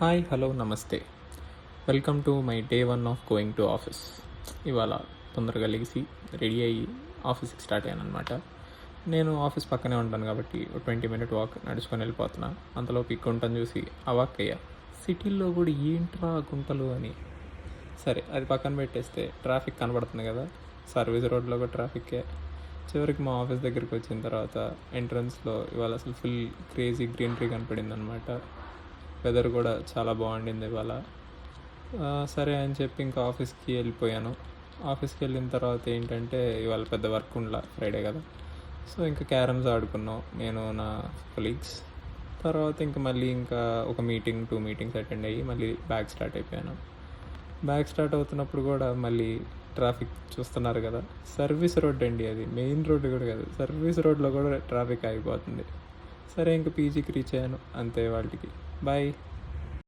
Hi hello నమస్తే. Welcome to my day 1 of going to office. ఇవాళ తొందరగా లేచి రెడీ అయ్యి ఆఫీస్కి స్టార్ట్ అయ్యాను అనమాట. నేను ఆఫీస్ పక్కనే ఉంటాను కాబట్టి 20-minute వాక్ నడుచుకొని వెళ్ళిపోతున్నా. అంతలోపు ఈ గుంటను చూసి అవాక్ అయ్యా. సిటీల్లో కూడా ఏంట్రా గుంటలు అని. సరే అది పక్కన పెట్టేస్తే ట్రాఫిక్ కనబడుతుంది కదా, సర్వీస్ రోడ్లో కూడా ట్రాఫిక్కే. చివరికి మా ఆఫీస్ దగ్గరికి వచ్చిన తర్వాత ఎంట్రన్స్లో ఇవాళ అసలు ఫుల్ క్రేజీ గ్రీనరీ కనపడింది అనమాట. వెదర్ కూడా చాలా బాగుండింది ఇవాళ. సరే అని చెప్పి ఇంకా ఆఫీస్కి వెళ్ళిపోయాను. ఆఫీస్కి వెళ్ళిన తర్వాత ఏంటంటే ఇవాళ పెద్ద వర్క్ ఉండలా, ఫ్రైడే కదా. సో ఇంకా క్యారమ్స్ ఆడుకున్నాం నేను నా కొలీగ్స్. తర్వాత ఇంకా మళ్ళీ ఇంకా ఒక మీటింగ్ 2 మీటింగ్స్ అటెండ్ అయ్యి మళ్ళీ బ్యాక్ స్టార్ట్ అయిపోయాను. బ్యాక్ స్టార్ట్ అవుతున్నప్పుడు కూడా మళ్ళీ ట్రాఫిక్ చూస్తున్నారు కదా, సర్వీస్ రోడ్ అండి, అది మెయిన్ రోడ్డు కూడా కాదు, సర్వీస్ రోడ్లో కూడా ట్రాఫిక్ ఆగిపోతుంది. సరే ఇంకా పీజీకి రీచ్ అయ్యాను అంతే. వాళ్ళకి బాయ్.